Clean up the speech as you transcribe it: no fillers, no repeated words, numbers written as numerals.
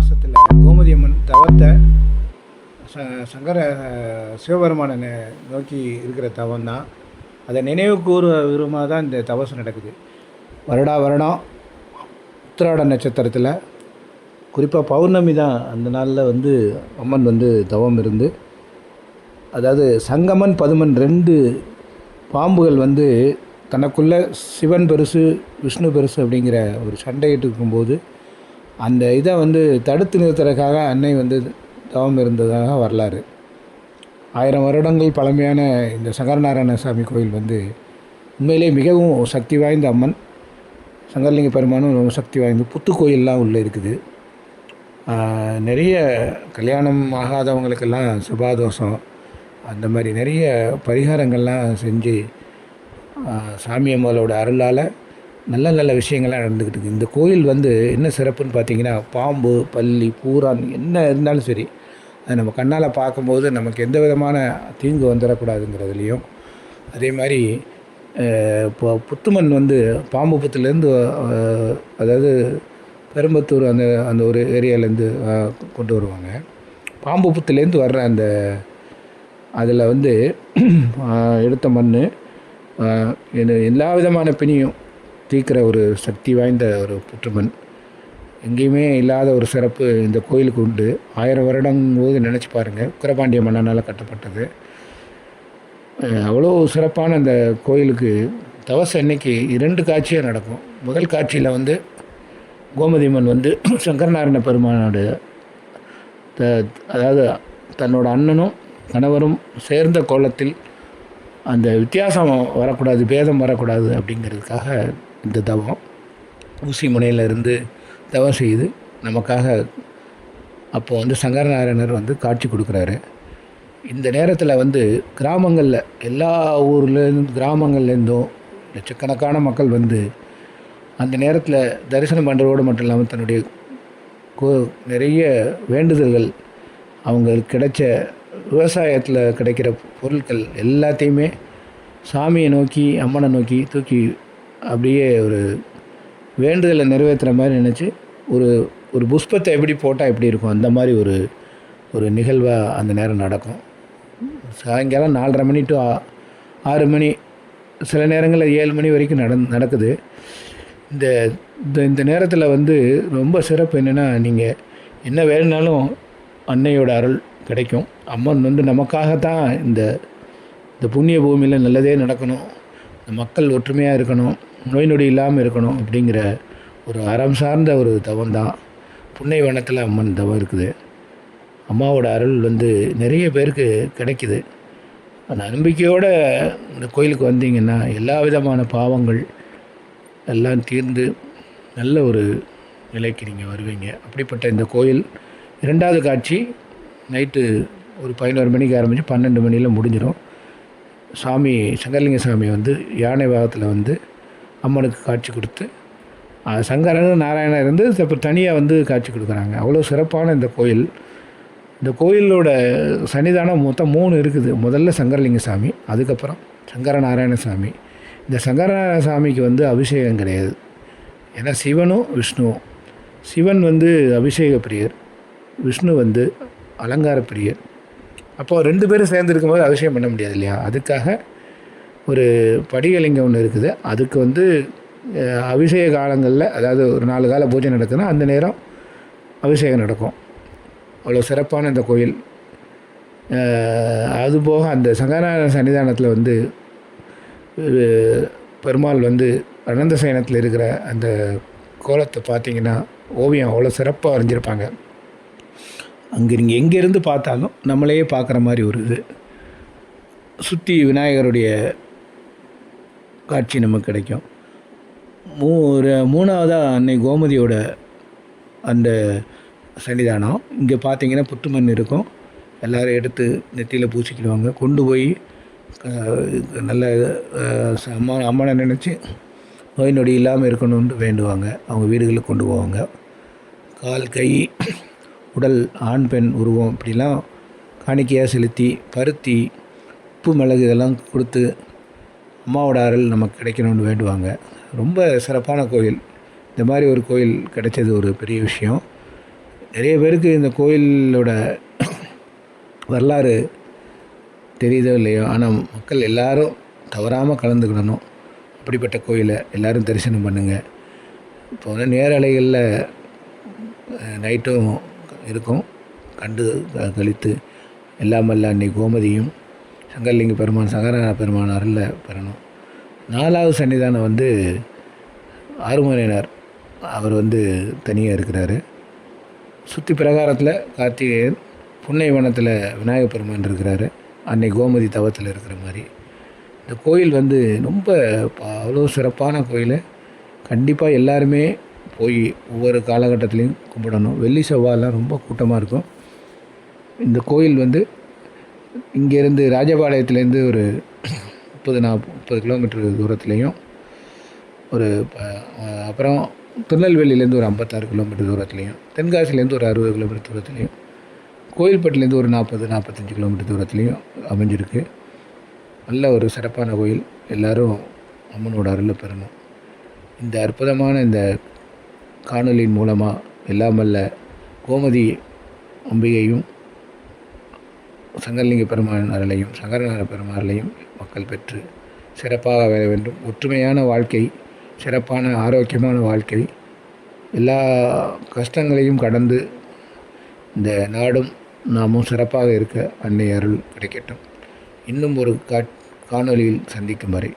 மாதத்தில் கோமதி அம்மன் தவத்தை சங்கர சிவபெருமானை நோக்கி இருக்கிற தவம் தான். அதை நினைவு கூறு விரும்பமாக தான் இந்த தவசம் நடக்குது. வருடம் உத்திராட நட்சத்திரத்தில் குறிப்பாக பௌர்ணமி தான் அந்த நாளில் அம்மன் தவம் இருந்து, அதாவது சங்கமன் பதுமன் 2 பாம்புகள் தனக்குள்ளே சிவன் பெருசு விஷ்ணு பெருசு அப்படிங்கிற ஒரு சண்டையிட்டு இருக்கும்போது அந்த இதை தடுத்து நிறுத்துறதுக்காக அன்னை தவம் இருந்ததாக வரலாறு. 1000 வருடங்கள் பழமையான இந்த சங்கரநாராயண சாமி கோயில் உண்மையிலே மிகவும் சக்தி வாய்ந்த அம்மன். சங்கரலிங்க பெருமானும் ரொம்ப சக்தி வாய்ந்த புத்து கோயிலெலாம் உள்ளே இருக்குது. நிறைய கல்யாணம் ஆகாதவங்களுக்கெல்லாம் சுபாதோஷம் அந்த மாதிரி நிறைய பரிகாரங்கள்லாம் செஞ்சு சாமி அம்மாவோட அருளால் நல்ல நல்ல விஷயங்கள்லாம் நடந்துக்கிட்டு இருக்குது. இந்த கோயில் என்ன சிறப்புன்னு பார்த்தீங்கன்னா, பாம்பு பல்லி பூரான் என்ன இருந்தாலும் சரி அதை நம்ம கண்ணால் பார்க்கும்போது நமக்கு எந்த விதமான தீங்கு வந்துடக்கூடாதுங்கிறதுலையும், அதே மாதிரி இப்போ புத்துமண் பாம்பு புத்துலேருந்து அதாவது பெரும்பத்தூர் அந்த அந்த ஒரு ஏரியாவிலேருந்து கொண்டு வருவாங்க. பாம்பு புத்துலேருந்து வர்ற அந்த அதில் எடுத்த மண் எல்லா விதமான பிணியும் தீர்க்கிற ஒரு சக்தி வாய்ந்த ஒரு புற்றுமண். எங்கேயுமே இல்லாத ஒரு சிறப்பு இந்த கோயிலுக்கு உண்டு. 1000 வருடங்கும்போது நினச்சி பாருங்கள், உக்கிரபாண்டிய மன்னனால் கட்டப்பட்டது. அவ்வளோ சிறப்பான அந்த கோயிலுக்கு தவசம் அன்னைக்கு 2 காட்சியாக நடக்கும். முதல் காட்சியில் கோமதி அம்மன் சங்கரநாராயண பெருமானோட அதாவது தன்னோட அண்ணனும் கணவரும் சேர்ந்த கோலத்தில் அந்த வித்தியாசம் வரக்கூடாது, பேதம் வரக்கூடாது அப்படிங்கிறதுக்காக இந்த தவம் ஊசி முனையிலிருந்து தவம் செய்து நமக்காக அப்போது சங்கரநாராயணர் காட்சி கொடுக்குறாரு. இந்த நேரத்தில் கிராமங்களில் எல்லா ஊர்லேருந்து கிராமங்கள்லேருந்தும் லட்சக்கணக்கான மக்கள் அந்த நேரத்தில் தரிசனம் பண்ணுறதோடு மட்டும் இல்லாமல் தன்னுடைய நிறைய வேண்டுதல்கள், அவங்களுக்கு கிடைச்ச விவசாயத்தில் கிடைக்கிற பொருட்கள் எல்லாத்தையுமே சாமியை நோக்கி அம்மனை நோக்கி தூக்கி அப்படியே ஒரு வேண்டுதலை நிறைவேற்றுற மாதிரி நினச்சி ஒரு புஷ்பத்தை எப்படி போட்டால் எப்படி இருக்கும் அந்த மாதிரி ஒரு நிகழ்வாக அந்த நேரம் நடக்கும். சாயங்காலம் 4:30 மணி டு 6 மணி, சில நேரங்களில் 7 மணி வரைக்கும் நடக்குது. இந்த இந்த நேரத்தில் ரொம்ப சிறப்பு என்னென்னா, நீங்கள் என்ன வேணுனாலும் அன்னையோட அருள் கிடைக்கும். அம்மன் நமக்காகத்தான் இந்த புண்ணிய பூமியில் நல்லதே நடக்கணும், இந்த மக்கள் ஒற்றுமையாக இருக்கணும், நோய் நொடி இல்லாமல் இருக்கணும் அப்படிங்கிற ஒரு அறம் சார்ந்த ஒரு தவம் தான் புன்னை வனத்தில் அம்மன் தவம் இருக்குது. அம்மாவோட அருள் நிறைய பேருக்கு கிடைக்குது. அந்த நம்பிக்கையோடு இந்த கோயிலுக்கு வந்தீங்கன்னா எல்லா விதமான பாவங்கள் எல்லாம் தீர்ந்து நல்ல ஒரு நிலைக்கு நீங்கள் வருவீங்க. அப்படிப்பட்ட இந்த கோயில் 2வது காட்சி நைட்டு ஒரு 11 மணிக்கு ஆரம்பித்து 12 மணியில் முடிஞ்சிடும். சாமி சங்கரலிங்க சாமி யானை பாகத்தில் அம்மனுக்கு காட்சி கொடுத்து, சங்கரன் நாராயணர் அப்புறம் தனியாக காட்சி கொடுக்குறாங்க. அவ்வளோ சிறப்பான இந்த கோயில். இந்த கோயிலோட சன்னிதானம் மொத்தம் 3 இருக்குது. முதல்ல சங்கரலிங்க சாமி, அதுக்கப்புறம் சங்கர நாராயண சாமி. இந்த சங்கரநாராயண சாமிக்கு அபிஷேகம் கிடையாது. ஏன்னா சிவனும் விஷ்ணுவும், சிவன் அபிஷேக பிரியர், விஷ்ணு அலங்கார பிரியர். அப்போது 2 பேரும் சேர்ந்து இருக்கும்போது அபிஷேகம் பண்ண முடியாது இல்லையா? அதுக்காக ஒரு படிகலிங்கம் ஒன்று இருக்குது. அதுக்கு அபிஷேக காலங்களில், அதாவது ஒரு 4 கால பூஜை நடக்குதுன்னா அந்த நேரம் அபிஷேகம் நடக்கும். அவ்வளோ சிறப்பான இந்த கோயில். அதுபோக அந்த சங்கரநாராயண சன்னிதானத்தில் பெருமாள் அனந்த சயனத்தில் இருக்கிற அந்த கோலத்தை பார்த்திங்கன்னா ஓவியம் அவ்வளோ சிறப்பாக வரைஞ்சிருப்பாங்க. அங்கே நீங்கள் எங்கேருந்து பார்த்தாலும் நம்மளையே பார்க்குற மாதிரி ஒரு இது. சுற்றி விநாயகருடைய காட்சி நமக்கு கிடைக்கும். 3வதாக அன்னை கோமதியோட அந்த சன்னிதானம். இங்கே பார்த்தீங்கன்னா புத்துமண் இருக்கும். எல்லோரும் எடுத்து நெத்தியில் பூசிக்கிடுவாங்க. கொண்டு போய் நல்ல அம்மனை நினச்சி நோய் நொடி இல்லாமல் இருக்கணும்னு வேண்டுவாங்க. அவங்க வீடுகளுக்கு கொண்டு போவாங்க. கால் கை உடல் ஆண் பெண் உருவம் இப்படிலாம் காணிக்கையாக செலுத்தி பருத்தி உப்பு மிளகு இதெல்லாம் கொடுத்து அம்மாவோட அருள் நமக்கு கிடைக்கணும்னு வேண்டுவாங்க. ரொம்ப சிறப்பான கோயில். இந்த மாதிரி ஒரு கோயில் கிடைச்சது ஒரு பெரிய விஷயம். நிறைய பேருக்கு இந்த கோயிலோட வரலாறு தெரியுதோ இல்லையோ, ஆனால் மக்கள் எல்லாரும் தவறாமல் கலந்துக்கிடணும். அப்படிப்பட்ட கோயிலை எல்லோரும் தரிசனம் பண்ணுங்கள். இப்போ வந்து நேரலைகளில் நைட்டும் இருக்கும், கண்டு கழித்து எல்லாம் வல்ல அன்னை கோமதியும் சங்கரலிங்க பெருமான் சங்கரநாத பெருமான் அருளில் பெறணும். 4வது சன்னிதானம் வந்து ஆறுமுகனார், அவர் வந்து தனியாக இருக்கிறாரு. சுற்றி பிரகாரத்தில் கார்த்திகேயன், புன்னைவனத்தில் விநாயகர் பெருமான் இருக்கிறாரு, அன்னை கோமதி தவத்தில் இருக்கிற மாதிரி. இந்த கோயில் வந்து ரொம்ப அவ்வளோ சிறப்பான கோயில். கண்டிப்பாக எல்லாருமே போய் ஒவ்வொரு காலகட்டத்துலேயும் கும்பிடணும். வெள்ளி செவ்வாயெல்லாம் ரொம்ப கூட்டமாக இருக்கும். இந்த கோயில் வந்து இங்கேருந்து ராஜபாளையத்துலேருந்து ஒரு 30 கிலோமீட்டர் தூரத்துலேயும், அப்புறம் திருநெல்வேலியிலேருந்து ஒரு 56 கிலோமீட்டர் தூரத்துலேயும், தென்காசிலேருந்து ஒரு 60 கிலோமீட்டர் தூரத்துலேயும், கோயில்பட்டிலேருந்து ஒரு 40-45 கிலோமீட்டர் தூரத்துலேயும் அமைஞ்சிருக்கு. நல்ல ஒரு சிறப்பான கோயில். எல்லோரும் அம்மனோட அருளை பெறணும். இந்த அற்புதமான இந்த காணொலியின் மூலமாக எல்லாம் வல்ல கோமதி அம்பிகையும் சங்கரலிங்க பெருமான் அருளையும் சங்கரநாத பெருமான் அருளையும் மக்கள் பெற்று சிறப்பாக வாழ வேண்டும். ஒற்றுமையான வாழ்க்கை, சிறப்பான ஆரோக்கியமான வாழ்க்கை, எல்லா கஷ்டங்களையும் கடந்து இந்த நாடும் நாமும் சிறப்பாக இருக்க அன்னை அருள் கிடைக்கட்டும். இன்னும் ஒரு காணொலியில் சந்திக்கும் வரை